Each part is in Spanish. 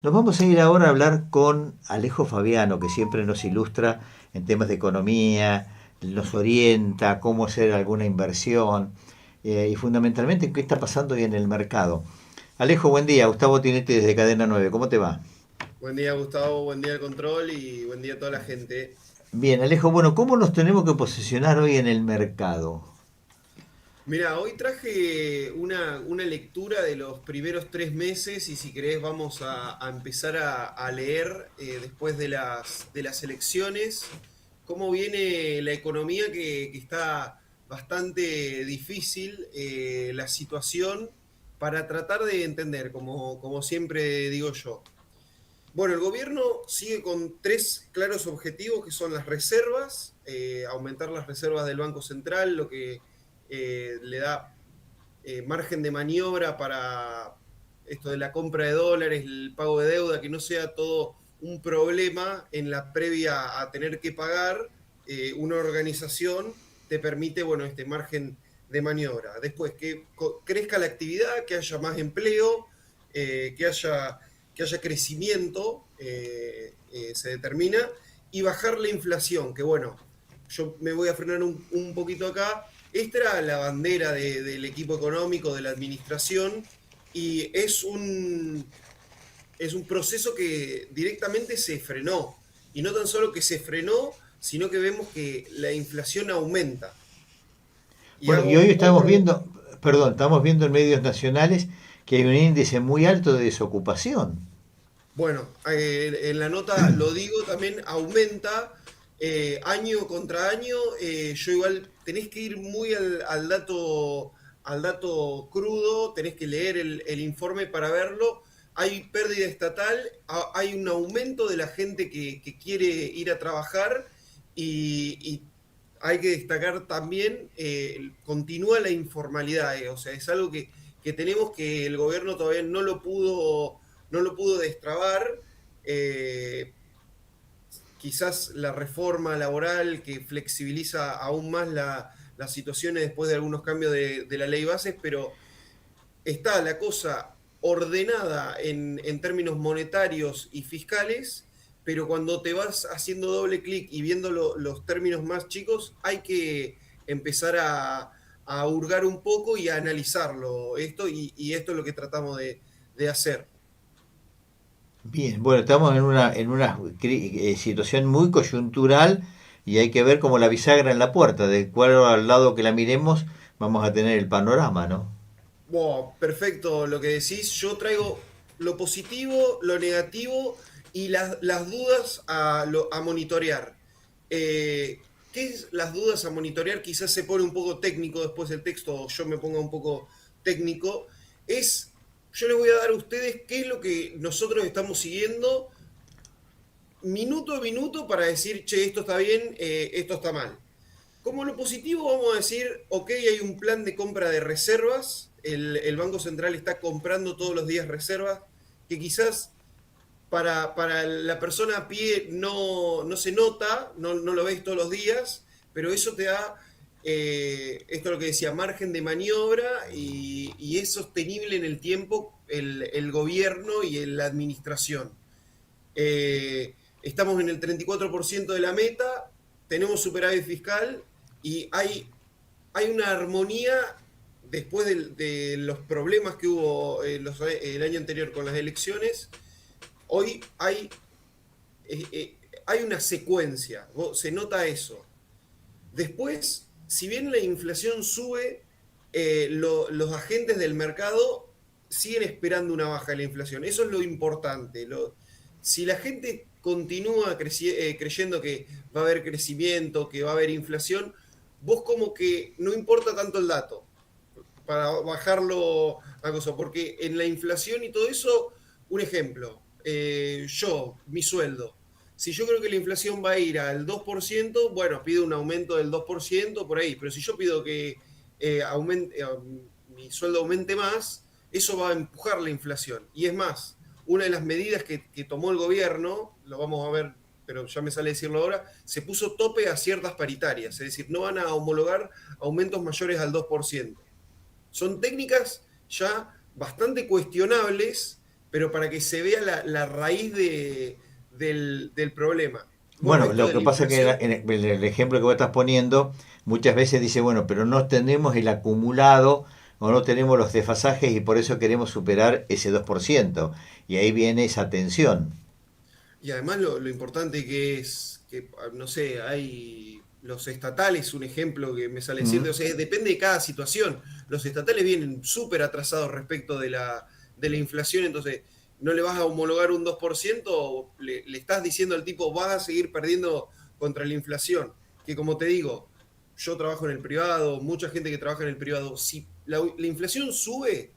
Nos vamos a ir ahora a hablar con Alejo Fabiano, que siempre nos ilustra en temas de economía, nos orienta cómo hacer alguna inversión y fundamentalmente qué está pasando hoy en el mercado. Alejo, buen día. Gustavo Tinetti desde Cadena 9. ¿Cómo te va? Buen día, Gustavo, buen día al control y buen día a toda la gente. Bien, Alejo, bueno, ¿cómo nos tenemos que posicionar hoy en el mercado? Mira, hoy traje una lectura de los primeros 3 meses y si querés vamos a empezar a leer después de las elecciones cómo viene la economía que está bastante difícil, la situación, para tratar de entender, como siempre digo yo. Bueno, el gobierno sigue con tres claros objetivos que son las reservas, aumentar las reservas del Banco Central, lo que le da margen de maniobra para esto de la compra de dólares, el pago de deuda, que no sea todo un problema en la previa a tener que pagar. Una organización te permite, bueno, este margen de maniobra. Después, que crezca la actividad, que haya más empleo, que haya crecimiento, se determina, y bajar la inflación, que bueno, yo me voy a frenar un poquito acá. Esta era la bandera del equipo económico, de la administración, y es un proceso que directamente se frenó. Y no tan solo que se frenó, sino que vemos que la inflación aumenta. Y Bueno, y hoy hago, estamos viendo, perdón, estamos viendo en medios nacionales que hay un índice muy alto de desocupación. bueno, en la nota lo digo, también aumenta año contra año. Yo igual tenés que ir muy al dato crudo, tenés que leer el informe para verlo. Hay pérdida estatal, hay un aumento de la gente que quiere ir a trabajar y hay que destacar también, continúa la informalidad, o sea, es algo que tenemos, que el gobierno todavía no lo pudo destrabar. eh, Quizás la reforma laboral que flexibiliza aún más las situaciones después de algunos cambios de la ley bases, pero está la cosa ordenada en términos monetarios y fiscales, pero cuando te vas haciendo doble clic y viendo los términos más chicos, hay que empezar a hurgar un poco y a analizarlo esto, y esto es lo que tratamos de hacer. Bien, bueno, estamos en una situación muy coyuntural y hay que ver como la bisagra en la puerta, de cuál al lado que la miremos vamos a tener el panorama, ¿no? Wow, perfecto lo que decís. Yo traigo lo positivo, lo negativo y las dudas a monitorear. ¿Qué es las dudas a monitorear? Quizás se pone un poco técnico después del texto, o yo me ponga un poco técnico. Yo les voy a dar a ustedes qué es lo que nosotros estamos siguiendo minuto a minuto para decir, che, esto está bien, esto está mal. Como lo positivo vamos a decir, ok, hay un plan de compra de reservas, el Banco Central está comprando todos los días reservas, que quizás para la persona a pie no se nota, no lo ves todos los días, pero eso te da, esto es lo que decía, margen de maniobra, y es sostenible en el tiempo el gobierno y la administración. Estamos en el 34% de la meta, tenemos superávit fiscal y hay una armonía después de los problemas que hubo el año anterior con las elecciones. Hoy hay una secuencia, se nota eso. Después, si bien la inflación sube, los agentes del mercado siguen esperando una baja de la inflación. Eso es lo importante. Si la gente continúa creyendo que va a haber crecimiento, que va a haber inflación, vos como que no importa tanto el dato para bajarlo a cosa. Porque en la inflación y todo eso, un ejemplo, mi sueldo, si yo creo que la inflación va a ir al 2%, bueno, pido un aumento del 2% por ahí, pero si yo pido que mi sueldo aumente más, eso va a empujar la inflación. Y es más, una de las medidas que tomó el gobierno, lo vamos a ver, pero ya me sale decirlo ahora, se puso tope a ciertas paritarias, es decir, no van a homologar aumentos mayores al 2%. Son técnicas ya bastante cuestionables, pero para que se vea la raíz del problema. Bueno, Bueno, esto lo de que la pasa es que inflación, en el ejemplo que vos estás poniendo, muchas veces dice, bueno, pero no tenemos el acumulado o no tenemos los desfasajes y por eso queremos superar ese 2%. Y ahí viene esa tensión. y además lo importante que es, que no sé, hay los estatales, un ejemplo que me sale decirte, ¿Mm? o sea, depende de cada situación. Los estatales vienen súper atrasados respecto de la inflación, entonces no le vas a homologar un 2%, le estás diciendo al tipo, vas a seguir perdiendo contra la inflación, que como te digo, yo trabajo en el privado, mucha gente que trabaja en el privado, si la inflación sube,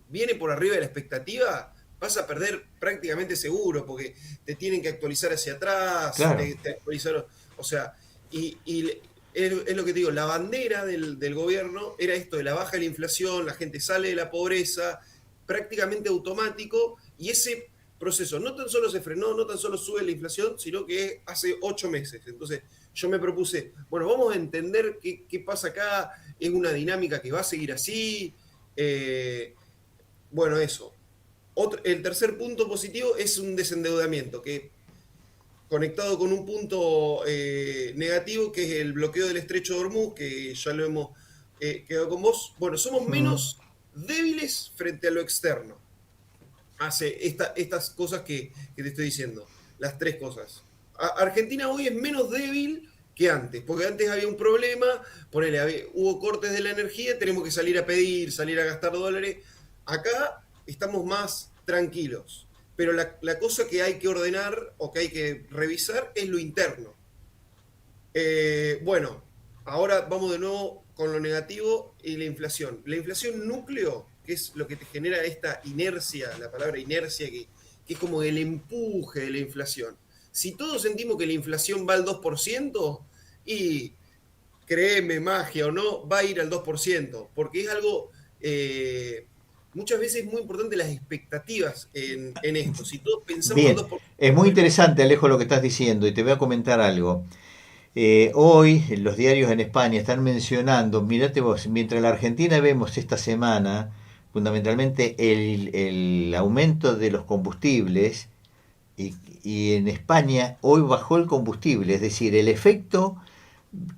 viene por arriba de la expectativa, vas a perder prácticamente seguro, porque te tienen que actualizar hacia atrás, Claro. te actualizaron, o sea, y es lo que te digo, la bandera del gobierno era esto de la baja de la inflación, la gente sale de la pobreza, prácticamente automático, y ese proceso no tan solo se frenó, no tan solo sube la inflación, sino que hace 8 meses. Entonces yo me propuse, bueno, vamos a entender qué pasa acá, es una dinámica que va a seguir así. Bueno, eso. El tercer punto positivo es un desendeudamiento, que conectado con un punto negativo, que es el bloqueo del estrecho de Hormuz, que ya lo hemos quedado con vos. Bueno, somos ¿Mm? menos débiles frente a lo externo. Hace estas cosas que te estoy diciendo, las tres cosas. Argentina hoy es menos débil que antes, porque antes había un problema, hubo cortes de la energía, tenemos que salir a pedir, salir a gastar dólares. Acá estamos más tranquilos, pero la cosa que hay que ordenar o que hay que revisar es lo interno. Bueno, ahora vamos de nuevo con lo negativo y la inflación. La inflación núcleo, que es lo que te genera esta inercia, la palabra inercia, que es como el empuje de la inflación. Si todos sentimos que la inflación va al 2%, y créeme, magia o no, va a ir al 2%, porque es algo, muchas veces muy importante las expectativas en esto. Si todos pensamos al Bien, es 2%, muy es lo que... interesante, Alejo, lo que estás diciendo y te voy a comentar algo. Hoy los diarios en España están mencionando, mirate vos, mientras en la Argentina vemos esta semana fundamentalmente el aumento de los combustibles y en España hoy bajó el combustible, es decir, el efecto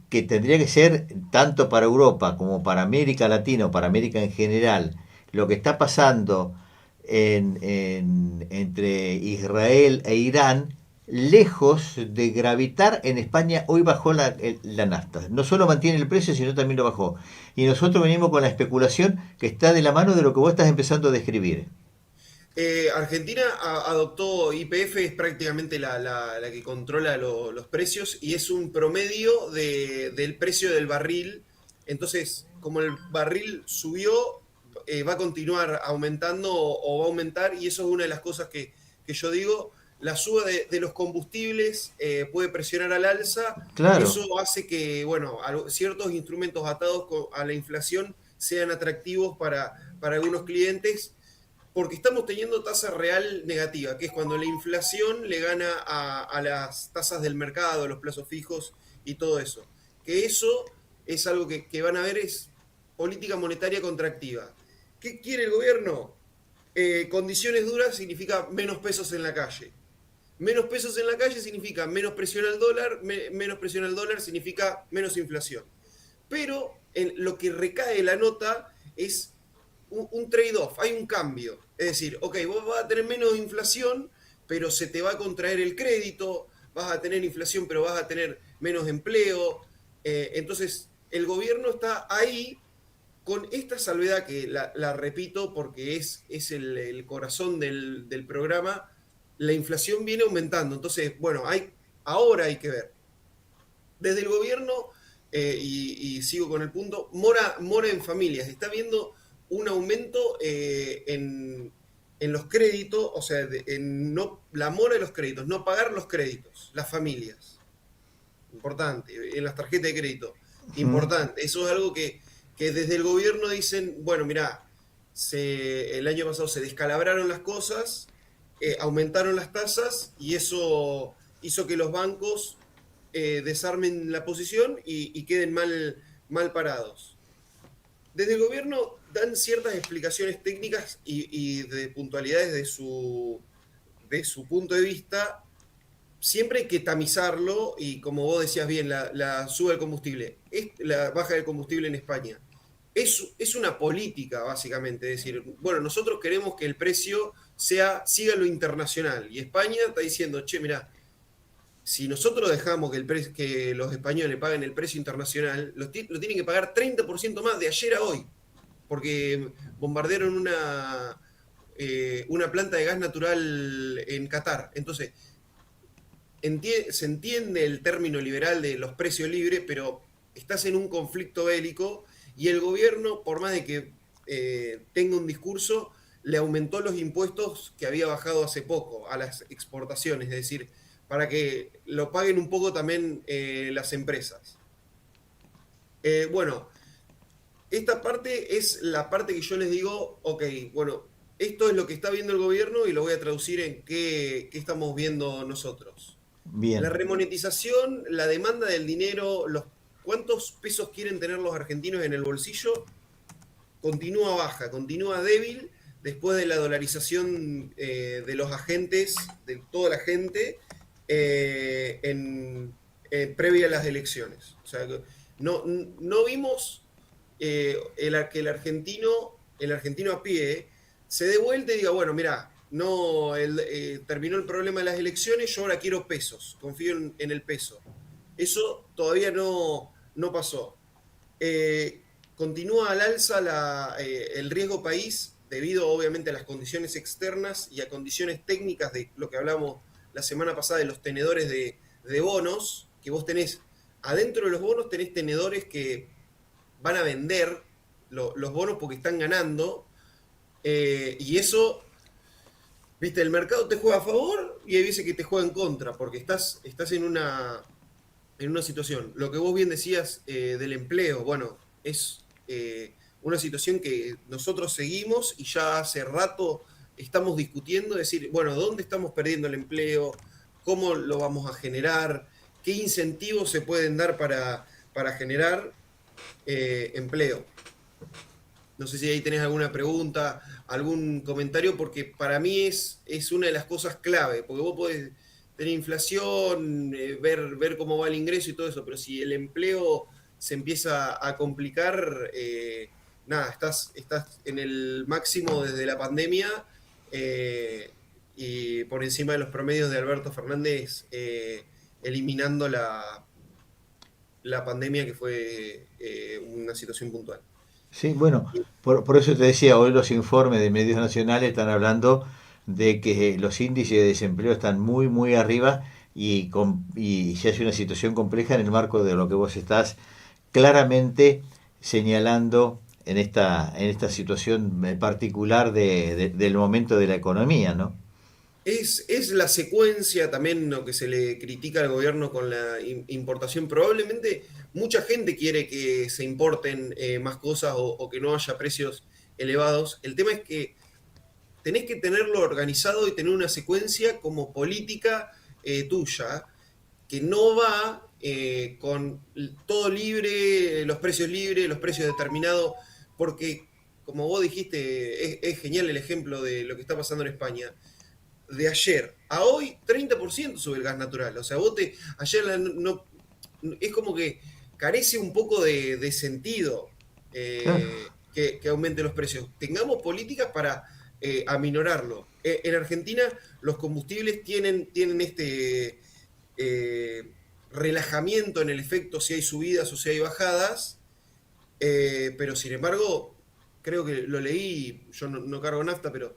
que tendría que ser tanto para Europa como para América Latina o para América en general, lo que está pasando entre Israel e Irán, lejos de gravitar en España, hoy bajó la nafta. No solo mantiene el precio, sino también lo bajó. Y nosotros venimos con la especulación que está de la mano de lo que vos estás empezando a describir. Argentina adoptó YPF, es prácticamente la que controla los precios y es un promedio del precio del barril. Entonces, como el barril subió, va a continuar aumentando o va a aumentar y eso es una de las cosas que yo digo. La suba de los combustibles puede presionar al alza. Claro, Eso hace que, bueno, ciertos instrumentos atados a la inflación sean atractivos para algunos clientes porque estamos teniendo tasa real negativa, que es cuando la inflación le gana a las tasas del mercado, los plazos fijos y todo eso. Que eso es algo que van a ver, es política monetaria contractiva. ¿Qué quiere el gobierno? Condiciones duras significa menos pesos en la calle. Menos pesos en la calle significa menos presión al dólar, menos presión al dólar significa menos inflación. Pero lo que recae la nota es un trade-off, hay un cambio. Es decir, ok, vos vas a tener menos inflación, pero se te va a contraer el crédito, vas a tener inflación, pero vas a tener menos empleo. Entonces, el gobierno está ahí con esta salvedad que la repito porque es el corazón del programa. La inflación viene aumentando. Entonces, bueno, ahora hay que ver. Desde el gobierno, y sigo con el punto, mora en familias. Está viendo un aumento en los créditos, o sea, la mora de los créditos, no pagar los créditos, las familias. Importante. En las tarjetas de crédito. ¿Mm? Importante. Eso es algo que desde el gobierno dicen, bueno, mirá, el año pasado se descalabraron las cosas, aumentaron las tasas y eso hizo que los bancos desarmen la posición y queden mal parados. Desde el gobierno dan ciertas explicaciones técnicas y de puntualidades de su punto de vista. Siempre hay que tamizarlo y como vos decías bien, la suba del combustible, la baja del combustible en España, es una política básicamente, es decir, bueno, nosotros queremos que el precio siga lo internacional y España está diciendo, che, mirá, si nosotros dejamos que los españoles paguen el precio internacional, lo tienen que pagar 30% más de ayer a hoy, porque bombardearon una planta de gas natural en Qatar. Entonces, se entiende el término liberal de los precios libres, pero estás en un conflicto bélico y el gobierno, por más de que tenga un discurso, le aumentó los impuestos que había bajado hace poco a las exportaciones, es decir, para que lo paguen un poco también las empresas. Bueno, esta parte es la parte que yo les digo, ok, bueno, esto es lo que está viendo el gobierno y lo voy a traducir en qué estamos viendo nosotros. La Bien, remonetización, la demanda del dinero, cuántos pesos quieren tener los argentinos en el bolsillo, continúa baja, continúa débil después de la dolarización de los agentes, de toda la gente, previa a las elecciones. O sea, no vimos que el argentino a pie se dé vuelta y diga, bueno, mira, no, terminó el problema de las elecciones, yo ahora quiero pesos, confío en el peso. Eso todavía no pasó. Eh, Continúa al alza el riesgo país debido obviamente a las condiciones externas y a condiciones técnicas de lo que hablamos la semana pasada de los tenedores de bonos, que vos tenés, adentro de los bonos tenés tenedores que van a vender los bonos porque están ganando, y eso, viste, el mercado te juega a favor y hay veces que te juega en contra, porque estás en una situación. Lo que vos bien decías del empleo, bueno, es una situación que nosotros seguimos y ya hace rato estamos discutiendo, decir, bueno, ¿dónde estamos perdiendo el empleo? ¿Cómo lo vamos a generar? ¿Qué incentivos se pueden dar para generar empleo? No sé si ahí tenés alguna pregunta, algún comentario, porque para mí es una de las cosas clave, porque vos podés tener inflación, ver cómo va el ingreso y todo eso, pero si el empleo se empieza a complicar, nada, estás en el máximo desde la pandemia y por encima de los promedios de Alberto Fernández, eliminando la pandemia que fue una situación puntual. sí, bueno, por eso te decía, hoy los informes de medios nacionales están hablando de que los índices de desempleo están muy, muy arriba y se hace una situación compleja en el marco de lo que vos estás claramente señalando en esta situación particular del momento de la economía, ¿no? Es la secuencia también lo que se le critica al gobierno con la importación. Probablemente mucha gente quiere que se importen más cosas o que no haya precios elevados. El tema es que tenés que tenerlo organizado y tener una secuencia como política tuya, que no va con todo libre, los precios determinados, porque como vos dijiste, es genial el ejemplo de lo que está pasando en España. De ayer a hoy, 30% sube el gas natural. O sea, ayer es como que carece un poco de sentido Claro. que aumente los precios. Tengamos políticas para aminorarlo. En Argentina los combustibles tienen este relajamiento en el efecto si hay subidas o si hay bajadas, pero sin embargo, creo que lo leí, yo no cargo nafta, pero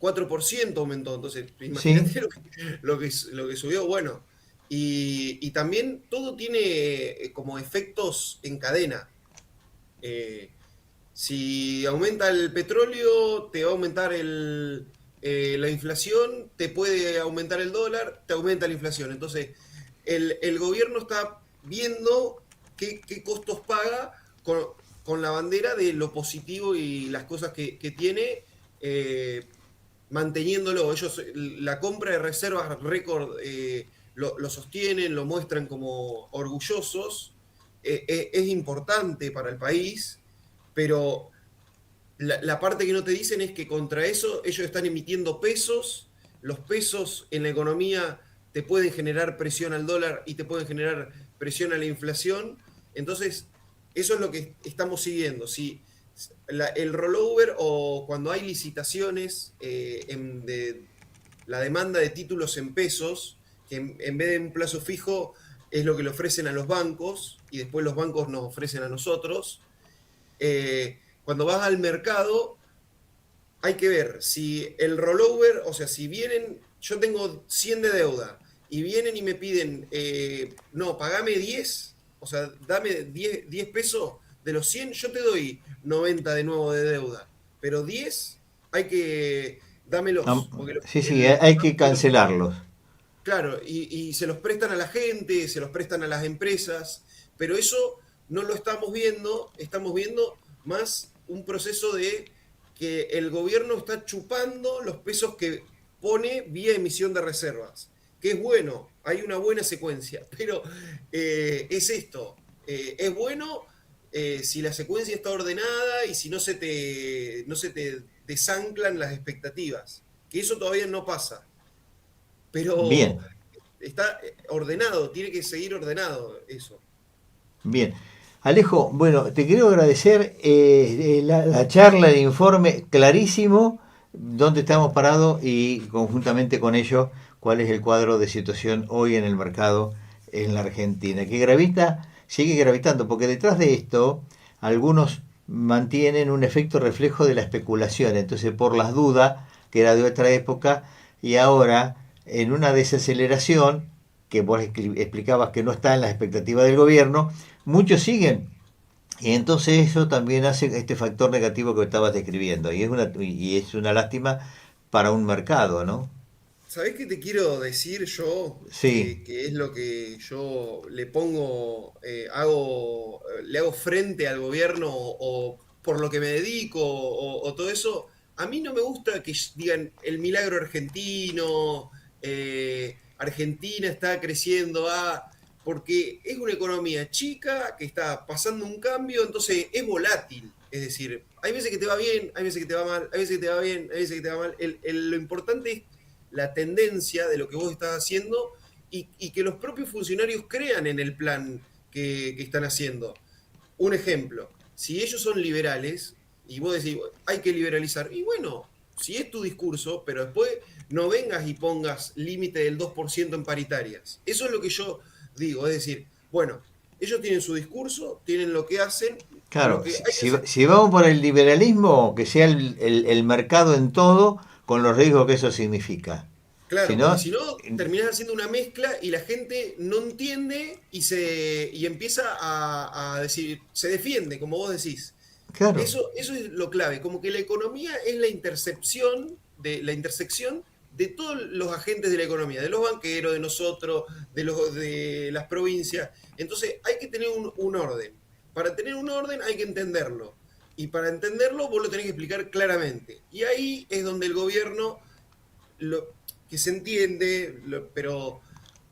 4% aumentó, entonces Sí, imagínate lo que subió, bueno, y también todo tiene como efectos en cadena. Eh, si aumenta el petróleo, te va a aumentar la inflación, te puede aumentar el dólar, te aumenta la inflación. Entonces, el gobierno está viendo qué costos paga con la bandera de lo positivo y las cosas que tiene, manteniéndolo. Ellos, la compra de reservas récord, lo sostienen, lo muestran como orgullosos. Es importante para el país, pero La parte que no te dicen es que contra eso ellos están emitiendo pesos, los pesos en la economía te pueden generar presión al dólar y te pueden generar presión a la inflación. Entonces, eso es lo que estamos siguiendo. Si el rollover o cuando hay licitaciones de la demanda de títulos en pesos, que en vez de un plazo fijo es lo que le ofrecen a los bancos y después los bancos nos ofrecen a nosotros. Cuando vas al mercado, hay que ver si el rollover, o sea, si vienen, yo tengo 100 de deuda y vienen y me piden, no, pagame 10, o sea, dame 10 pesos de los 100, yo te doy 90 de nuevo de deuda, pero 10 hay que, dámelos, porque Sí, sí, hay que cancelarlos. claro, y se los prestan a la gente, se los prestan a las empresas, pero eso no lo estamos viendo más un proceso de que el gobierno está chupando los pesos que pone vía emisión de reservas, que es bueno, hay una buena secuencia, pero es esto, es bueno si la secuencia está ordenada y si no se te desanclan las expectativas, que eso todavía no pasa, pero Bien, está ordenado, tiene que seguir ordenado eso. bien. Alejo, bueno, te quiero agradecer la charla, el informe clarísimo, dónde estamos parados y conjuntamente con ello, cuál es el cuadro de situación hoy en el mercado en la Argentina, que gravita, sigue gravitando, porque detrás de esto algunos mantienen un efecto reflejo de la especulación, entonces por las dudas, que era de otra época, y ahora en una desaceleración, que vos explicabas que no está en las expectativas del gobierno, muchos siguen. Y entonces eso también hace este factor negativo que estabas describiendo. Y es una lástima para un mercado, ¿no? ¿Sabés qué te quiero decir yo? Sí, Que es lo que yo le pongo, le hago frente al gobierno o por lo que me dedico o todo eso. A mí no me gusta que digan el milagro argentino, Argentina está creciendo, porque es una economía chica que está pasando un cambio, entonces es volátil. Es decir, hay veces que te va bien, hay veces que te va mal, hay veces que te va bien, hay veces que te va mal. Lo importante es la tendencia de lo que vos estás haciendo y que los propios funcionarios crean en el plan que están haciendo. Un ejemplo, si ellos son liberales y vos decís, hay que liberalizar, y bueno, si es tu discurso, pero después no vengas y pongas límite del 2% en paritarias. Eso es lo que yo digo, es decir, bueno, ellos tienen su discurso, tienen lo que hacen, lo claro, que hay que hacer. si vamos por el liberalismo, que sea el mercado en todo, con los riesgos que eso significa. Si Claro, porque no, si no, terminás haciendo una mezcla y la gente no entiende y empieza a decir, se defiende, como vos decís. claro, Eso es lo clave, como que la economía es la intersección de todos los agentes de la economía, de los banqueros, de nosotros, de las provincias. Entonces hay que tener un orden. Para tener un orden hay que entenderlo. Y para entenderlo vos lo tenés que explicar claramente. Y ahí es donde el gobierno que se entiende, pero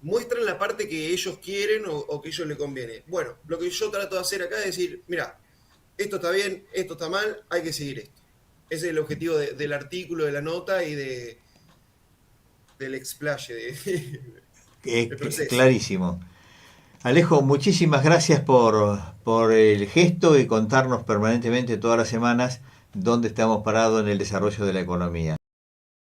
muestran la parte que ellos quieren o que a ellos les conviene. Bueno, lo que yo trato de hacer acá es decir, mira, esto está bien, esto está mal, hay que seguir esto. Ese es el objetivo del artículo, de la nota y del explaye, del proceso. clarísimo. Alejo, muchísimas gracias por el gesto y contarnos permanentemente todas las semanas dónde estamos parados en el desarrollo de la economía.